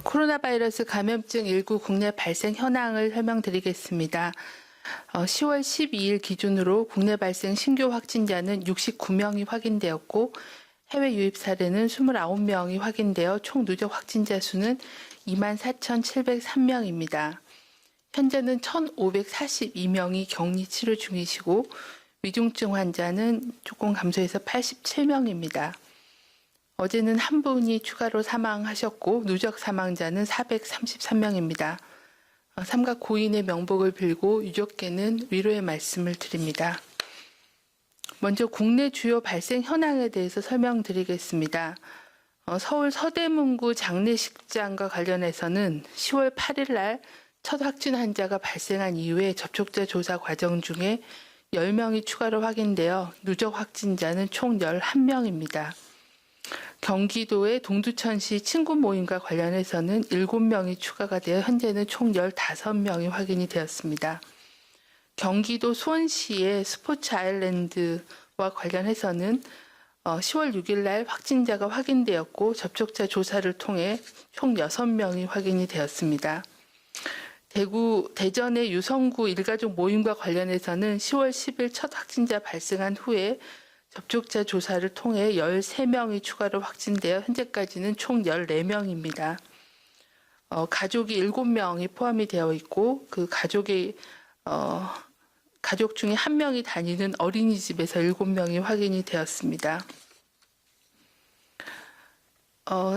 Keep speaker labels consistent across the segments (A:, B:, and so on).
A: 코로나 바이러스 감염증 19 국내 발생 현황을 설명드리겠습니다. 10월 12일 기준으로 국내 발생 신규 확진자는 69명이 확인되었고 해외 유입 사례는 29명이 확인되어 총 누적 확진자 수는 24,703명입니다. 현재는 1,542명이 격리 치료 중이시고 위중증 환자는 조금 감소해서 87명입니다. 어제는 한 분이 추가로 사망하셨고 누적 사망자는 433명입니다. 삼가 고인의 명복을 빌고 유족께는 위로의 말씀을 드립니다. 먼저 국내 주요 발생 현황에 대해서 설명드리겠습니다. 서울 서대문구 장례식장과 관련해서는 10월 8일 날 첫 확진 환자가 발생한 이후에 접촉자 조사 과정 중에 10명이 추가로 확인되어 누적 확진자는 총 11명입니다. 경기도의 동두천시 친구 모임과 관련해서는 7명이 추가가 되어 현재는 총 15명이 확인이 되었습니다. 경기도 수원시의 스포츠 아일랜드와 관련해서는 10월 6일 날 확진자가 확인되었고 접촉자 조사를 통해 총 6명이 확인이 되었습니다. 대전의 유성구 일가족 모임과 관련해서는 10월 10일 첫 확진자 발생한 후에 접촉자 조사를 통해 13명이 추가로 확진되어 현재까지는 총 14명입니다. 가족이 7명이 포함이 되어 있고 그 가족 중에 한 명이 다니는 어린이집에서 7명이 확인이 되었습니다.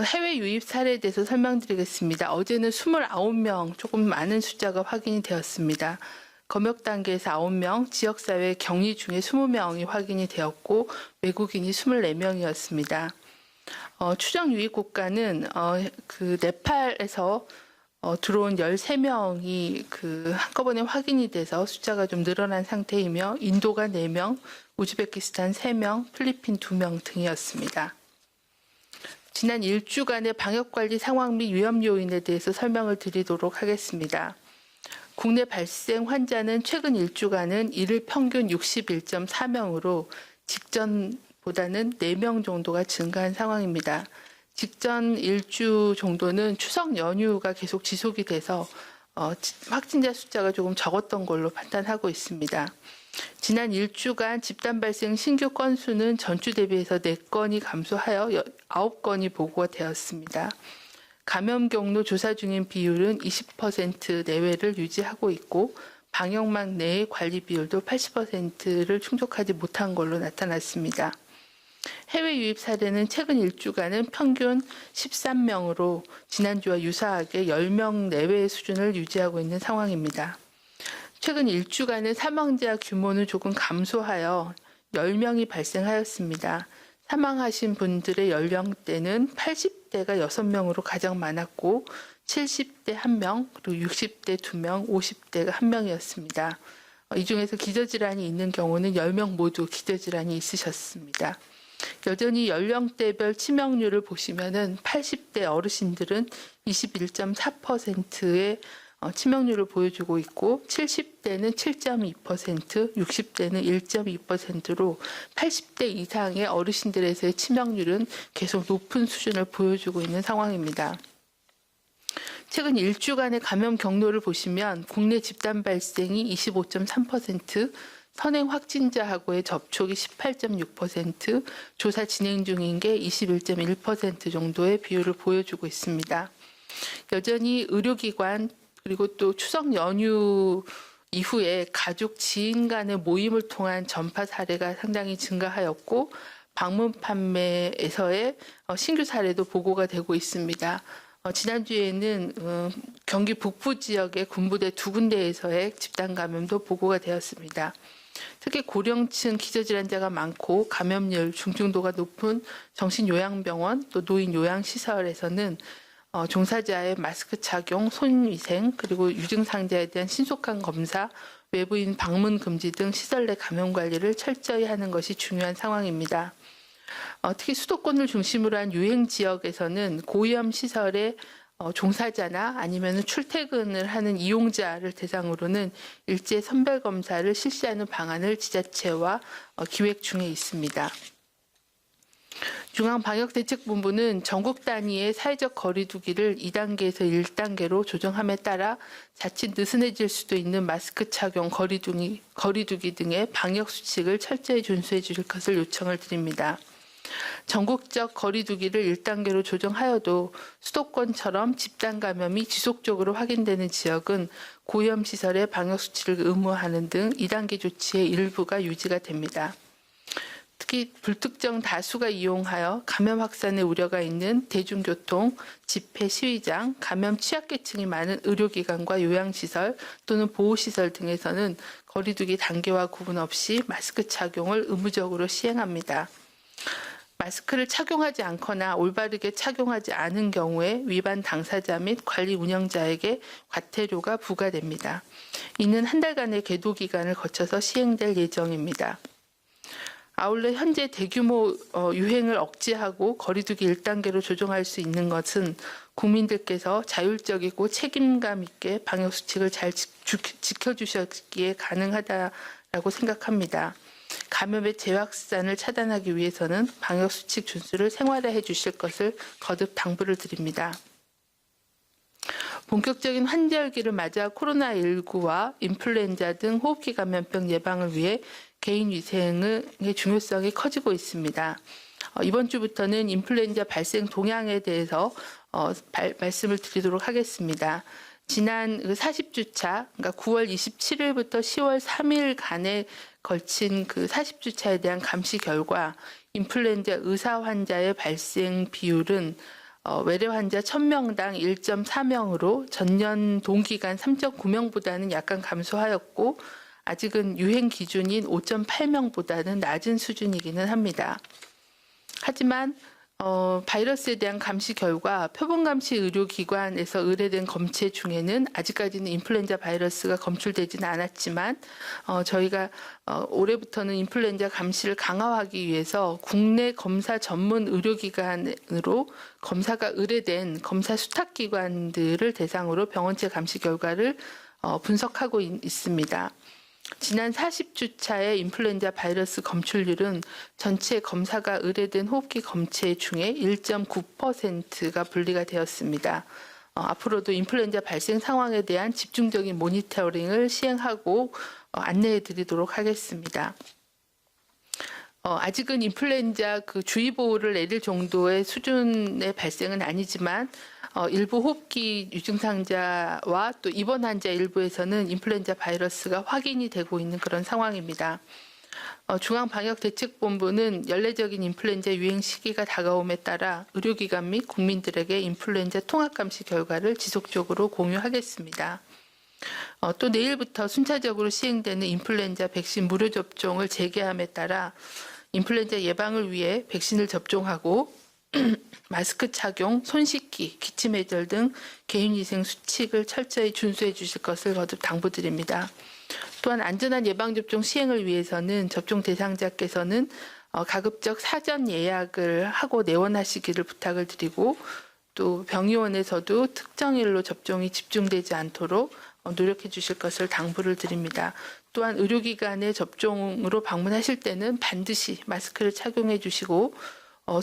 A: 해외 유입 사례에 대해서 설명드리겠습니다. 어제는 29명, 조금 많은 숫자가 확인이 되었습니다. 검역 단계에서 9명, 지역사회 격리 중에 20명이 확인이 되었고 외국인이 24명이었습니다. 추정 유입 국가는 네팔에서 들어온 13명이 한꺼번에 확인이 돼서 숫자가 좀 늘어난 상태이며 인도가 4명, 우즈베키스탄 3명, 필리핀 2명 등이었습니다. 지난 일주간의 방역관리 상황 및 위험 요인에 대해서 설명을 드리도록 하겠습니다. 국내 발생 환자는 최근 일주간은 일일 평균 61.4명으로 직전보다는 4명 정도가 증가한 상황입니다. 직전 일주 정도는 추석 연휴가 계속 지속이 돼서 확진자 숫자가 조금 적었던 걸로 판단하고 있습니다. 지난 일주간 집단 발생 신규 건수는 전주 대비해서 4건이 감소하여 9건이 보고가 되었습니다. 감염 경로 조사 중인 비율은 20% 내외를 유지하고 있고 방역망 내의 관리 비율도 80%를 충족하지 못한 걸로 나타났습니다. 해외 유입 사례는 최근 일주간은 평균 13명으로 지난주와 유사하게 10명 내외의 수준을 유지하고 있는 상황입니다. 최근 일주간의 사망자 규모는 조금 감소하여 10명이 발생하였습니다. 사망하신 분들의 연령대는 80대가 6명으로 가장 많았고 70대 1명, 그리고 60대 2명, 50대가 1명이었습니다. 이 중에서 기저질환이 있는 경우는 10명 모두 기저질환이 있으셨습니다. 여전히 연령대별 치명률을 보시면은 80대 어르신들은 21.4%의 치명률을 보여주고 있고 70대는 7.2%, 60대는 1.2%로 80대 이상의 어르신들에서의 치명률은 계속 높은 수준을 보여주고 있는 상황입니다. 최근 일주간의 감염 경로를 보시면 국내 집단 발생이 25.3%, 선행 확진자하고의 접촉이 18.6%, 조사 진행 중인 게 21.1% 정도의 비율을 보여주고 있습니다. 여전히 의료기관 그리고 또 추석 연휴 이후에 가족 지인 간의 모임을 통한 전파 사례가 상당히 증가하였고 방문 판매에서의 신규 사례도 보고가 되고 있습니다. 지난주에는 경기 북부 지역의 군부대 2군데에서의 집단 감염도 보고가 되었습니다. 특히 고령층 기저질환자가 많고 감염률, 중증도가 높은 정신요양병원 또 노인 요양시설에서는 종사자의 마스크 착용, 손위생, 그리고 유증상자에 대한 신속한 검사, 외부인 방문 금지 등 시설 내 감염 관리를 철저히 하는 것이 중요한 상황입니다. 특히 수도권을 중심으로 한 유행 지역에서는 고위험 시설의 종사자나 아니면 출퇴근을 하는 이용자를 대상으로는 일제 선별 검사를 실시하는 방안을 지자체와 기획 중에 있습니다. 중앙방역대책본부는 전국 단위의 사회적 거리두기를 2단계에서 1단계로 조정함에 따라 자칫 느슨해질 수도 있는 마스크 착용, 거리두기 등의 방역 수칙을 철저히 준수해 주실 것을 요청을 드립니다. 전국적 거리두기를 1단계로 조정하여도 수도권처럼 집단 감염이 지속적으로 확인되는 지역은 고위험시설의 방역수칙을 의무화하는 등 2단계 조치의 일부가 유지가 됩니다. 특히 불특정 다수가 이용하여 감염 확산의 우려가 있는 대중교통, 집회, 시위장, 감염 취약계층이 많은 의료기관과 요양시설 또는 보호시설 등에서는 거리두기 단계와 구분 없이 마스크 착용을 의무적으로 시행합니다. 마스크를 착용하지 않거나 올바르게 착용하지 않은 경우에 위반 당사자 및 관리 운영자에게 과태료가 부과됩니다. 이는 한 달간의 계도 기간을 거쳐서 시행될 예정입니다. 아울러 현재 대규모 유행을 억제하고 거리두기 1단계로 조정할 수 있는 것은 국민들께서 자율적이고 책임감 있게 방역수칙을 잘 지켜주셨기에 가능하다고 생각합니다. 감염의 재확산을 차단하기 위해서는 방역수칙 준수를 생활화해 주실 것을 거듭 당부를 드립니다. 본격적인 환절기를 맞아 코로나19와 인플루엔자 등 호흡기 감염병 예방을 위해 개인 위생의 중요성이 커지고 있습니다. 이번 주부터는 인플루엔자 발생 동향에 대해서 말씀을 드리도록 하겠습니다. 지난 40주차, 그러니까 9월 27일부터 10월 3일간에 걸친 그 40주차에 대한 감시 결과 인플루엔자 의사 환자의 발생 비율은 외래 환자 1000명당 1.4명으로 전년 동기간 3.9명보다는 약간 감소하였고 아직은 유행 기준인 5.8명보다는 낮은 수준이기는 합니다. 하지만 바이러스에 대한 감시 결과 표본감시 의료기관에서 의뢰된 검체 중에는 아직까지는 인플루엔자 바이러스가 검출되지는 않았지만 저희가 올해부터는 인플루엔자 감시를 강화하기 위해서 국내 검사 전문 의료기관으로 검사가 의뢰된 검사 수탁기관들을 대상으로 병원체 감시 결과를 분석하고 있습니다. 지난 40주차의 인플루엔자 바이러스 검출률은 전체 검사가 의뢰된 호흡기 검체 중에 1.9%가 분리가 되었습니다. 앞으로도 인플루엔자 발생 상황에 대한 집중적인 모니터링을 시행하고 안내해 드리도록 하겠습니다. 아직은 인플루엔자 그 주의보호를 내릴 정도의 수준의 발생은 아니지만 일부 호흡기 유증상자와 또 입원 환자 일부에서는 인플루엔자 바이러스가 확인이 되고 있는 그런 상황입니다. 중앙방역대책본부는 연례적인 인플루엔자 유행 시기가 다가옴에 따라 의료기관 및 국민들에게 인플루엔자 통합감시 결과를 지속적으로 공유하겠습니다. 또 내일부터 순차적으로 시행되는 인플루엔자 백신 무료 접종을 재개함에 따라 인플루엔자 예방을 위해 백신을 접종하고 마스크 착용, 손 씻기, 기침 해결 등 개인위생 수칙을 철저히 준수해 주실 것을 거듭 당부드립니다. 또한 안전한 예방접종 시행을 위해서는 접종 대상자께서는 가급적 사전 예약을 하고 내원하시기를 부탁을 드리고 또 병의원에서도 특정일로 접종이 집중되지 않도록 노력해 주실 것을 당부를 드립니다. 또한 의료기관에 접종으로 방문하실 때는 반드시 마스크를 착용해 주시고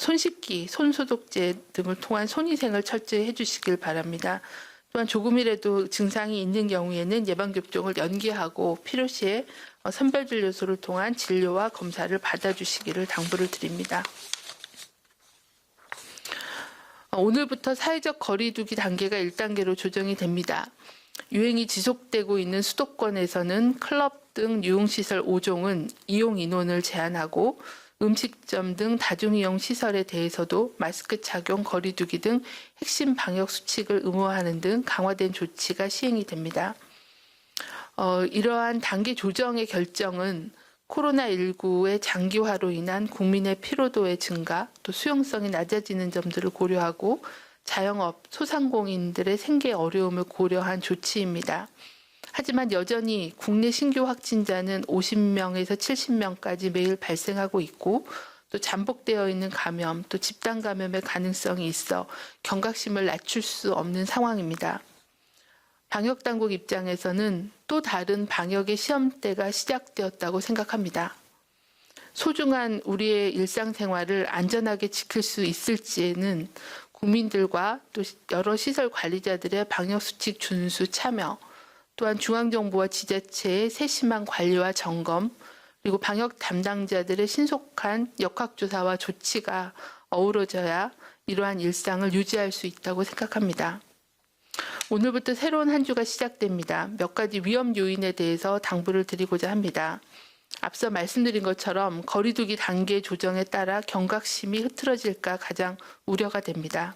A: 손 씻기, 손 소독제 등을 통한 손위생을 철저히 해주시길 바랍니다. 또한 조금이라도 증상이 있는 경우에는 예방접종을 연기하고 필요시에 선별진료소를 통한 진료와 검사를 받아주시기를 당부를 드립니다. 오늘부터 사회적 거리두기 단계가 1단계로 조정이 됩니다. 유행이 지속되고 있는 수도권에서는 클럽 등 유흥시설 5종은 이용 인원을 제한하고 음식점 등 다중이용 시설에 대해서도 마스크 착용, 거리두기 등 핵심 방역 수칙을 의무화하는 등 강화된 조치가 시행이 됩니다. 이러한 단계 조정의 결정은 코로나19의 장기화로 인한 국민의 피로도의 증가, 또 수용성이 낮아지는 점들을 고려하고 자영업, 소상공인들의 생계 어려움을 고려한 조치입니다. 하지만 여전히 국내 신규 확진자는 50명에서 70명까지 매일 발생하고 있고 또 잠복되어 있는 감염, 또 집단 감염의 가능성이 있어 경각심을 낮출 수 없는 상황입니다. 방역당국 입장에서는 또 다른 방역의 시험대가 시작되었다고 생각합니다. 소중한 우리의 일상생활을 안전하게 지킬 수 있을지에는 국민들과 또 여러 시설 관리자들의 방역수칙 준수 참여, 또한 중앙정부와 지자체의 세심한 관리와 점검, 그리고 방역 담당자들의 신속한 역학조사와 조치가 어우러져야 이러한 일상을 유지할 수 있다고 생각합니다. 오늘부터 새로운 한 주가 시작됩니다. 몇 가지 위험 요인에 대해서 당부를 드리고자 합니다. 앞서 말씀드린 것처럼 거리두기 단계 조정에 따라 경각심이 흐트러질까 가장 우려가 됩니다.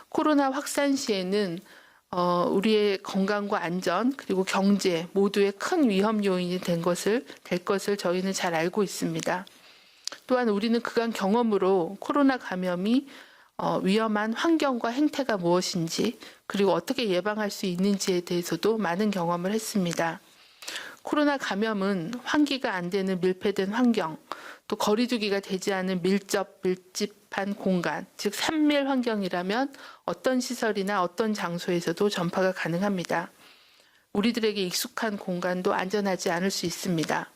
A: 코로나 확산 시에는 우리의 건강과 안전 그리고 경제 모두의 큰 위험 요인이 될 것을 저희는 잘 알고 있습니다. 또한 우리는 그간 경험으로 코로나 감염이 위험한 환경과 행태가 무엇인지 그리고 어떻게 예방할 수 있는지에 대해서도 많은 경험을 했습니다. 코로나 감염은 환기가 안 되는 밀폐된 환경, 또 거리두기가 되지 않은 밀집한 공간, 즉 산밀 환경이라면 어떤 시설이나 어떤 장소에서도 전파가 가능합니다. 우리들에게 익숙한 공간도 안전하지 않을 수 있습니다.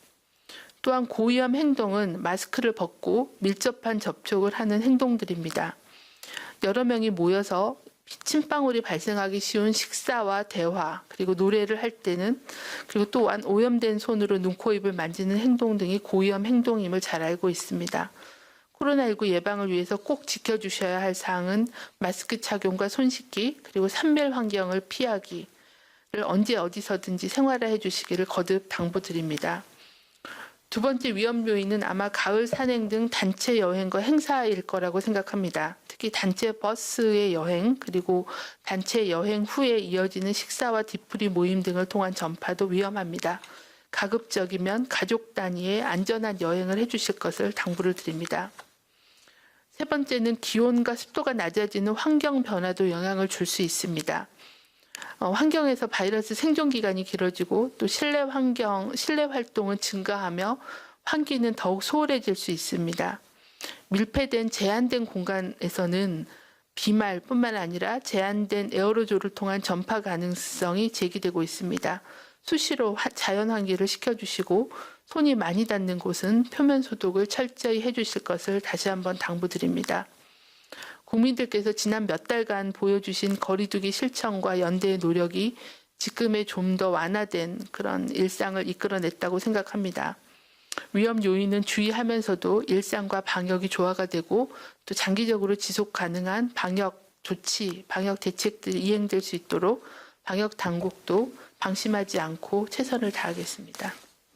A: 또한 고위험 행동은 마스크를 벗고 밀접한 접촉을 하는 행동들입니다. 여러 명이 모여서 침방울이 발생하기 쉬운 식사와 대화, 그리고 노래를 할 때는, 그리고 또한 오염된 손으로 눈, 코, 입을 만지는 행동 등이 고위험 행동임을 잘 알고 있습니다. 코로나19 예방을 위해서 꼭 지켜주셔야 할 사항은 마스크 착용과 손 씻기, 그리고 산밀 환경을 피하기를 언제 어디서든지 생활화해 주시기를 거듭 당부드립니다. 두 번째 위험 요인은 아마 가을 산행 등 단체 여행과 행사일 거라고 생각합니다. 특히 단체 버스의 여행, 그리고 단체 여행 후에 이어지는 식사와 뒤풀이 모임 등을 통한 전파도 위험합니다. 가급적이면 가족 단위의 안전한 여행을 해주실 것을 당부를 드립니다. 세 번째는 기온과 습도가 낮아지는 환경 변화도 영향을 줄 수 있습니다. 환경에서 바이러스 생존 기간이 길어지고 또 실내 활동은 증가하며 환기는 더욱 소홀해질 수 있습니다. 밀폐된 제한된 공간에서는 비말뿐만 아니라 제한된 에어로졸을 통한 전파 가능성이 제기되고 있습니다. 수시로 자연 환기를 시켜주시고 손이 많이 닿는 곳은 표면 소독을 철저히 해주실 것을 다시 한번 당부드립니다. 국민들께서 지난 몇 달간 보여주신 거리두기 실천과 연대의 노력이 지금의 좀 더 완화된 그런 일상을 이끌어냈다고 생각합니다. 위험 요인은 주의하면서도 일상과 방역이 조화가 되고 또 장기적으로 지속 가능한 방역 조치, 방역 대책들이 이행될 수 있도록 방역 당국도 방심하지 않고 최선을 다하겠습니다.